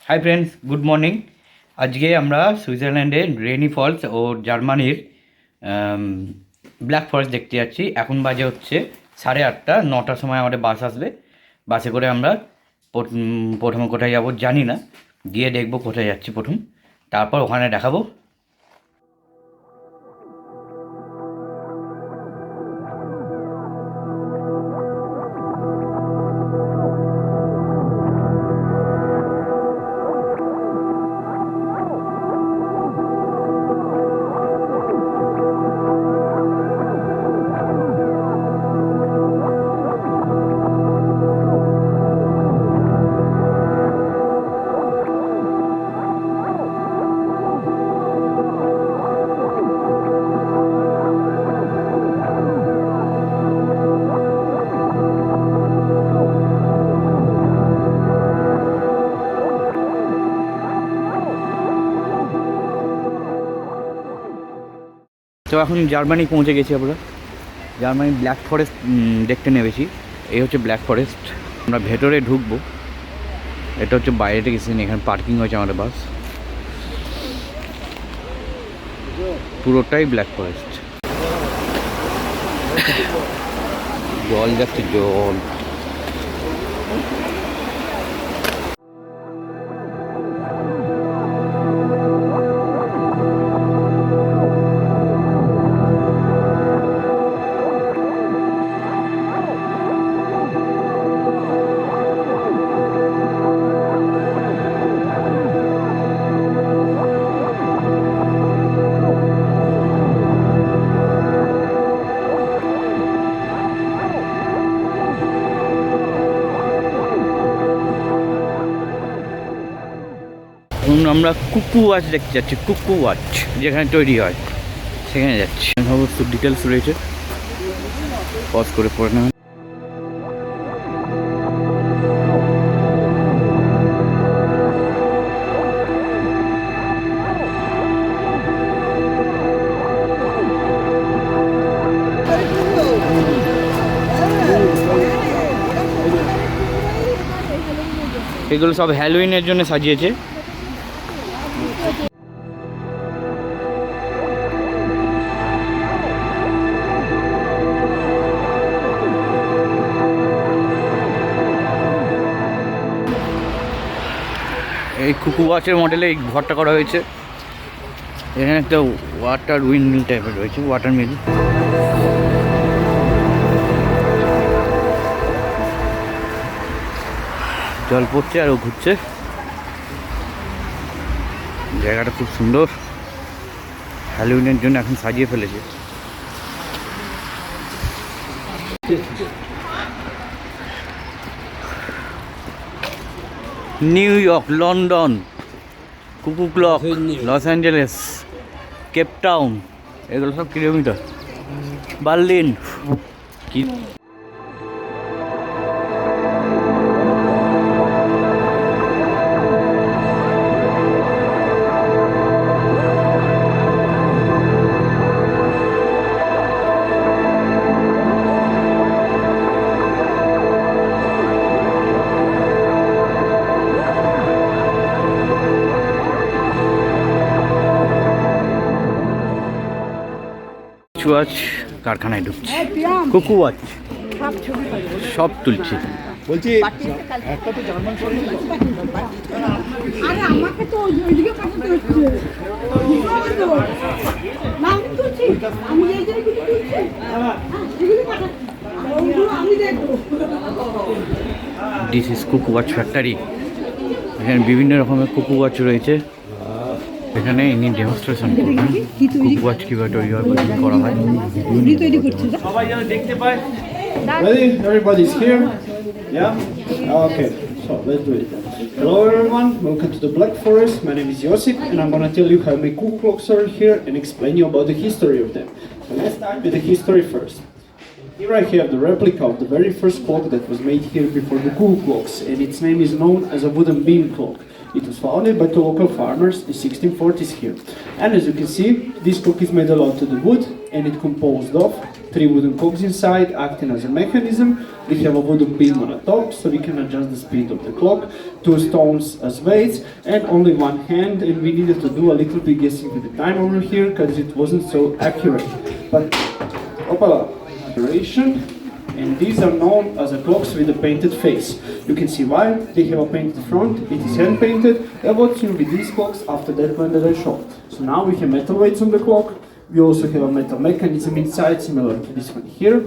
Hi friends, good morning. আজকে আমরা সুইজারল্যান্ডের রেনি ফলস ও জার্মানির ব্ল্যাক ফরেস্ট দেখতে যাচ্ছি। এখন বাজে হচ্ছে 8:30, 9টার সময় আমাদের বাস আসবে। বাসে করে আমরা প্রথমে কোথায় যাব জানি না, গিয়ে দেখবো কোথায় যাচ্ছি প্রথম, তারপর ওখানে দেখাবো। তো এখন জার্মানি পৌঁছে গেছি আমরা। জার্মানি ব্ল্যাক ফরেস্ট দেখতে নেমেছি। এই হচ্ছে ব্ল্যাক ফরেস্ট। আমরা ভেতরে ঢুকবো। এটা হচ্ছে বাইরে থেকে গেছি, এখানে পার্কিং হয়েছে আমাদের বাস। পুরোটাই ব্ল্যাক ফরেস্ট। জল যাচ্ছে, জল। আমরা কুকু ওয়াচ দেখতে যাচ্ছি। কুকু ওয়াচ যেখানে তৈরি হয় সেখানে যাচ্ছি। সমস্ত ডিটেলস রয়েছে, পজ করে পড়ে নেবেন। এগুলো সব হ্যালোউইনের জন্য সাজিয়েছে। এই কুকু ওয়াচের মডেলে এই ঘরটা করা হয়েছে। এখানে একটা ওয়াটার উইন্ড মিল টাইপের রয়েছে, ওয়াটার মিল। জল পড়ছে আর ও ঘুরছে। জায়গাটা খুব সুন্দর, হ্যালোউইনের জন্য এখন সাজিয়ে ফেলেছে। New York, London, cuckoo clock, Los Angeles, Cape Town, এগুলো সব কিলোমিটার। বার্লিন কি ওয়াচ কারখানায় ঢুকছে। কুকু ওয়াচ সব তুলছে। বলছি একটা তো জার্মান আরে আমাকে তো ওইদিকে পাঠাতে হচ্ছে। নাম তুলছি আমি এই যে তুলছি। এগুলো পাঠাচ্ছি আমি দেখব। দিস ইজ কুকু ওয়াচ ফ্যাক্টরি। এখানে বিভিন্ন রকমের কুকু ওয়াচ রয়েছে। এখানে ইনি ডেমনস্ট্রেশন করবেন কুকু ওয়াচ কীভাবে তৈরি হয়, করা হয়। সবাই যেন দেখতে পায়। Ready? Everybody's here? Yeah? Okay, so let's do it. Hello everyone, welcome to the Black Forest. My name is Josip and I'm gonna tell you how my kuku clocks are here and explain you about the history of them. So let's start with the history first. Here I have the replica of the very first clock that was made here before the kuku clocks, and its name is known as a wooden beam clock. It was founded by two local farmers in 1640s here. And as you can see, this clock is made a lot to the wood and it's composed of 3 wooden cogs inside acting as a mechanism. We have a wooden beam on the top so we can adjust the speed of the clock, 2 stones as weights, and only 1 hand, and we needed to do a little bit guessing with the time over here because it wasn't so accurate. But opala, duration. And these are known as the clocks with a painted face. You can see why. They have a painted front, it is hand painted, and what's new with these clocks after that one that I showed. So now we have metal weights on the clock. We also have a metal mechanism inside, similar to this one here.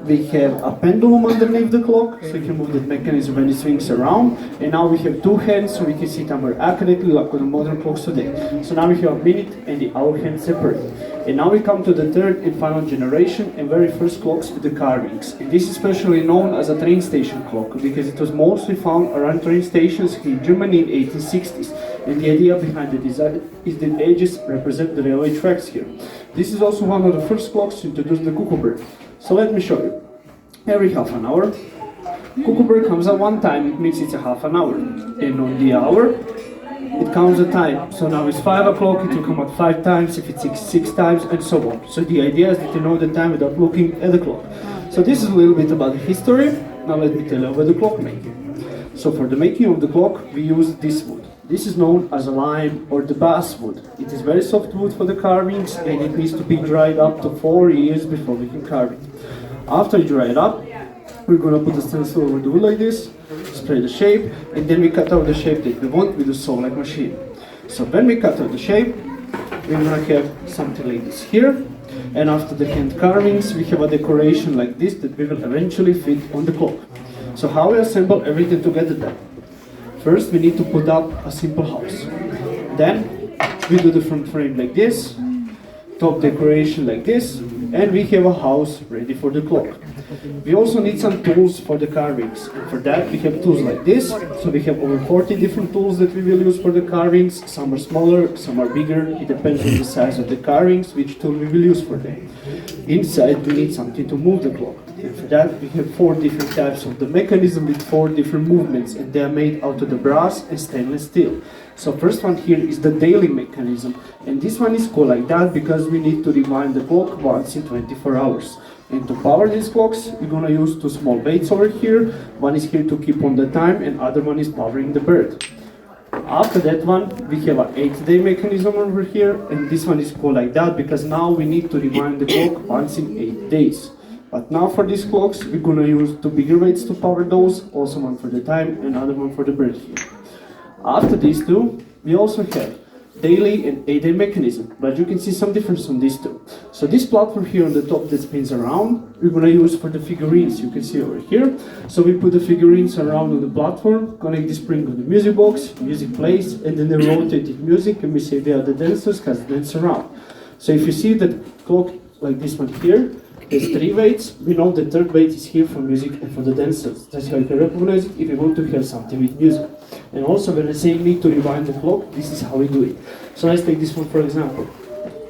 We have a pendulum underneath the clock, so you can move that mechanism when it swings around. And now we have 2 hands, so we can see time more accurately, like on the modern clocks today. So now we have a minute and the hour hand separate. And now we come to the third and final generation and very first clocks with the carvings. And this is especially known as a train station clock because it was mostly found around train stations in Germany in 1860s. And the idea behind the design is that edges represent the railway tracks here. This is also one of the first clocks to introduce the kuku bird. So let me show you. Every half an hour, kuku bird comes at 1 time, it means it's a half an hour. And on the hour, it counts the time. So now it's 5 o'clock, it will come at 5 times, if it's 6 times, and so on. So the idea is that you know the time without looking at the clock. So this is a little bit about the history. Now let me tell you about the clock making. So for the making of the clock, we use this wood. This is known as a lime or the basswood. It is very soft wood for the carvings and it needs to be dried up to 4 years before we can carve it. After you dry it up, we're going to put the stencil over the wood like this, spray the shape, and then we cut out the shape that we want with the saw-like machine. So when we cut out the shape, we're going to have something like this here. And after the hand carvings, we have a decoration like this that we will eventually fit on the clock. So how we assemble everything together then? First, we need to put up a simple house. Then, we do the front frame like this, top decoration like this, and we have a house ready for the clock. We also need some tools for the carvings. And for that, we have tools like this. So we have over 40 different tools that we will use for the carvings. Some are smaller, some are bigger. It depends on the size of the carvings, which tool we will use for them. Inside, we need something to move the clock. And for that, we have 4 different types of the mechanism with 4 different movements, and they are made out of the brass and stainless steel. So first one here is the daily mechanism, and this one is called like that because we need to rewind the clock once in 24 hours. And to power these clocks, we're gonna use 2 small weights over here. One is here to keep on the time, and other one is powering the bird. After that one, we have an 8-day mechanism over here, and this one is called like that because now we need to rewind the clock once in 8 days. But now for these clocks, we're gonna use 2 bigger weights to power those, also one for the time and another one for the bird here. After these 2, we also have daily and 8-day mechanism, but you can see some difference on these 2. So this platform here on the top that spins around, we're gonna use for the figurines, you can see over here. So we put the figurines around on the platform, connect the spring of the music box, music plays, and then they rotate the music, and we say they are the dancers because they dance around. So if you see that clock like this one here, there's 3 weights. We know the 3rd weight is here for music and for the dancers. That's how you can recognize it if you want to hear something with music. And also when I say need to rewind the clock, this is how we do it. So let's take this one for example.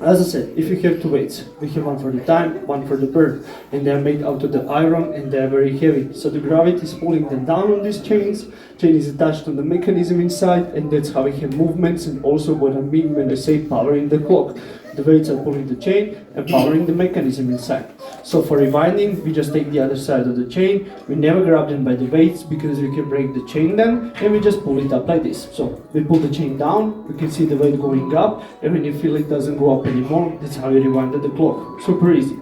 As I said, if you have 2 weights, we have one for the time, one for the bird, and they are made out of the iron and they are very heavy. So the gravity is pulling them down on these chains. Chain is attached on the mechanism inside, and that's how we have movements and also what I mean when I say powering the clock. The weights are pulling the chain and powering the mechanism inside. So for rewinding, we just take the other side of the chain. We never grab them by the weights because we can break the chain then, and we just pull it up like this. So we pull the chain down, we can see the weight going up, and when you feel it doesn't go up anymore, that's how you rewind the clock. Super easy.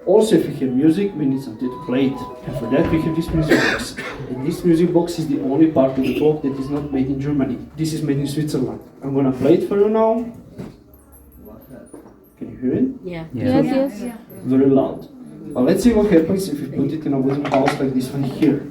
Also, if we have music, we need something to play it. And for that, we have this music box. And this music box is the only part of the clock that is not made in Germany. This is made in Switzerland. I'm gonna play it for you now. Can you hear it? Yeah. Yeah. Yes. Very loud. Well, let's see what happens if we put it in a wooden house like this one here.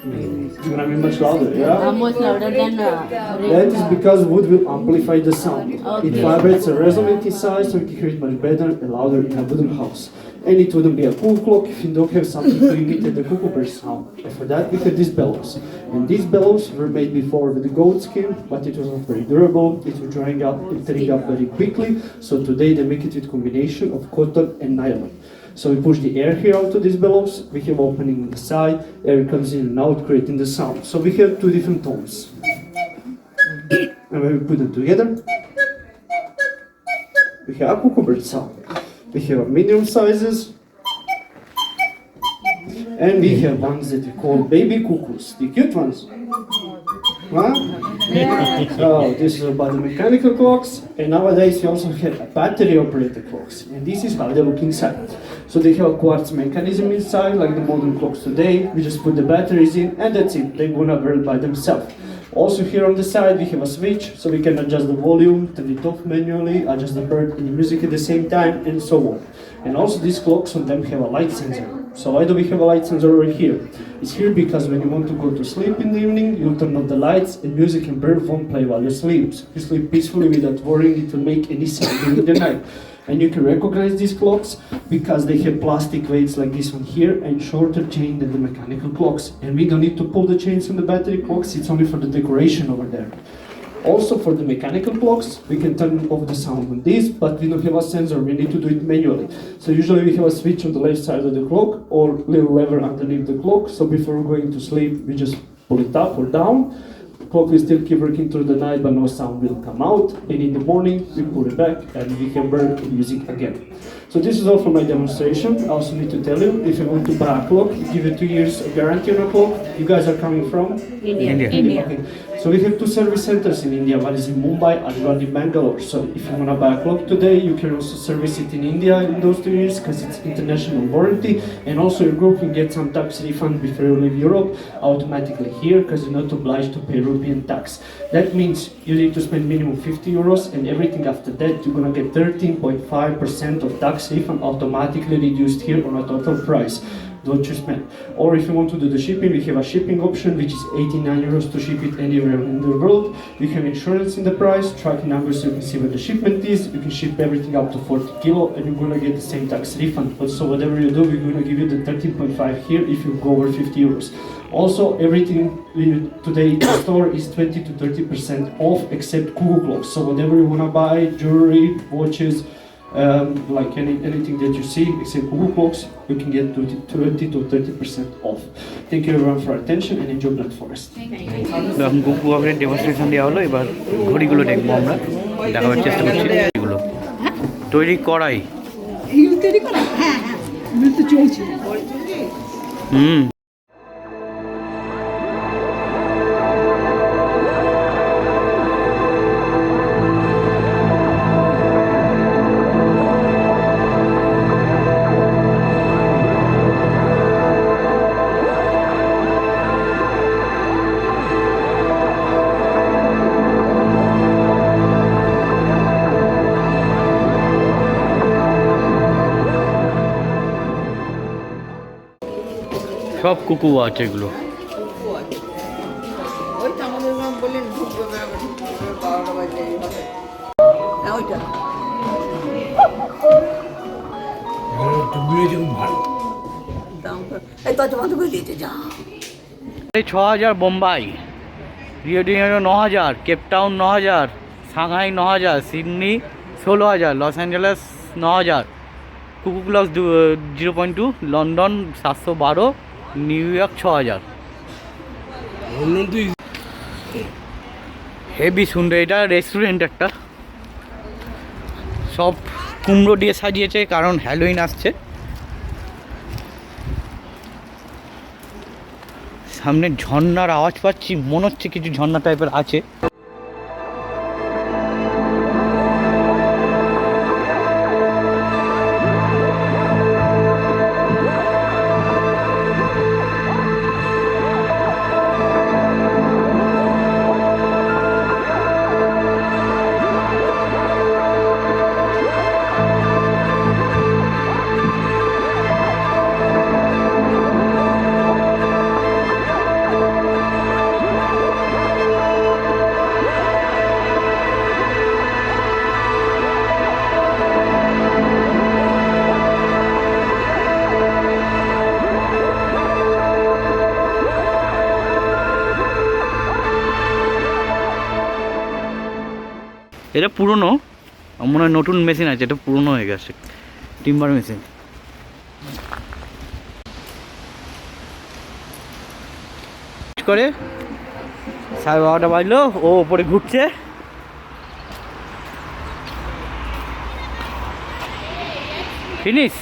It's gonna be much louder, yeah? Almost louder than That is because wood will amplify the sound. Okay. It vibrates a resonant inside, so you can hear it much better and louder in a wooden house. And it wouldn't be a cool clock if you don't have something to imitate the kuku bird sound. And for that we have these bellows. And these bellows were made before with the goat skin, but it was not very durable. It was drying up and tearing up very quickly. So today they make it with combination of cotton and nylon. So we push the air here out of these bellows. We have opening on the side. Air comes in and out, creating the sound. So we have 2 different tones. And when we put them together, we have a cuckoo bird sound. We have medium sizes, and we have ones that we call baby cuckoos, the cute ones. Huh? So this is about the mechanical clocks, and nowadays we also have battery operated clocks, and this is how they look inside. So they have a quartz mechanism inside, like the modern clocks today. We just put the batteries in, and that's it. They're gonna work by themselves. Also here on the side we have a switch, so we can adjust the volume, turn it off manually, adjust the bird and the music at the same time, and so on. And also these clocks on them have a light sensor. So why do we have a light sensor over here? It's here because when you want to go to sleep in the evening, you turn off the lights and music and bird won't play while you sleep. You sleep peacefully without worrying it will make any sound during the night. And you can recognize these clocks because they have plastic weights like this one here and shorter chain than the mechanical clocks. And we don't need to pull the chains on the battery clocks, it's only for the decoration over there. Also for the mechanical clocks, we can turn off the sound on these, but we don't have a sensor, we need to do it manually. So usually we have a switch on the left side of the clock or little lever underneath the clock, so before going to sleep we just pull it up or down. The clock will still keep working through the night, but no sound will come out, and in the morning we put it back and we can burn and use it again. So this is all for my demonstration. I also need to tell you, if you want to buy a clock, we give you 2 years guarantee on a clock. You guys are coming from? India. Okay. So we have 2 service centers in India. One is in Mumbai and one in Bangalore. So if you want to buy a clock today, you can also service it in India in those 2 years because it's international warranty. And also your group can get some tax refund before you leave Europe automatically here because you're not obliged to pay European tax. That means you need to spend minimum 50 euros and everything after that you're going to get 13.5% of tax refund automatically reduced here on a total price. Don't you spend. Or if you want to do the shipping, we have a shipping option which is 89 euros to ship it anywhere in the world. We have insurance in the price, tracking numbers so you can see where the shipment is. You can ship everything up to 40 kilo and you're gonna get the same tax refund. So whatever you do, we're gonna give you the 13.5 here if you go over 50 euros. Also, everything today in the store is 20 to 30% off except kuku clocks. So whatever you wanna buy, jewelry, watches, like anything that you see except kuku clocks, you can get 20 to 30% off. Thank you everyone for attention and enjoy Black Forest. এখন কুকু আপনার demonstration দেওয়া হলো, এবার ঘড়িগুলো দেখবো আমরা, দেখাবার চেষ্টা করছি। এগুলো তৈরি করাই, এইগুলো তৈরি করা, হ্যাঁ হ্যাঁ, এগুলো তো চলছে। সব কুকু আছে এগুলো। এই 6000 Bombay, Rio de Janeiro 9000, Cape Town 9000, Shanghai 9000, Sydney 16000, Los Angeles 9000, কুকু ক্লক্স 0.2, লন্ডন 712, নিউ ইয়র্ক 6000। হেভি সুন্দর, এটা রেস্টুরেন্ট একটা, সব কুমড়ো দিয়ে সাজিয়েছে কারণ হ্যালোইন আসছে। সামনে ঝর্ণার আওয়াজ পাচ্ছি, মনে হচ্ছে কিছু ঝর্ণা টাইপের আছে। এটা পুরনো, মনে হয় নতুন মেশিন আছে, এটা পুরনো হয়ে গেছে, টিম্বার মেশিন। করে 12:30 বাজলো, ও ওপরে ঘুরছে। ফিনিশ।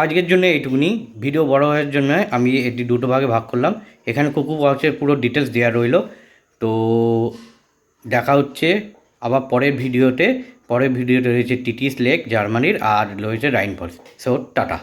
আজকের জন্য এইটুকুনি, ভিডিও বড় হওয়ার জন্য আমি এটি দুটো ভাগে ভাগ করলাম। এখানে কুকু ওয়াচের পুরো ডিটেলস দেওয়া রইল। তো দেখা হচ্ছে আবার পরের ভিডিওতে। পরের ভিডিওতে রয়েছে টিটিস লেক জার্মানির, আর রয়েছে রাইন ফলস। So tata.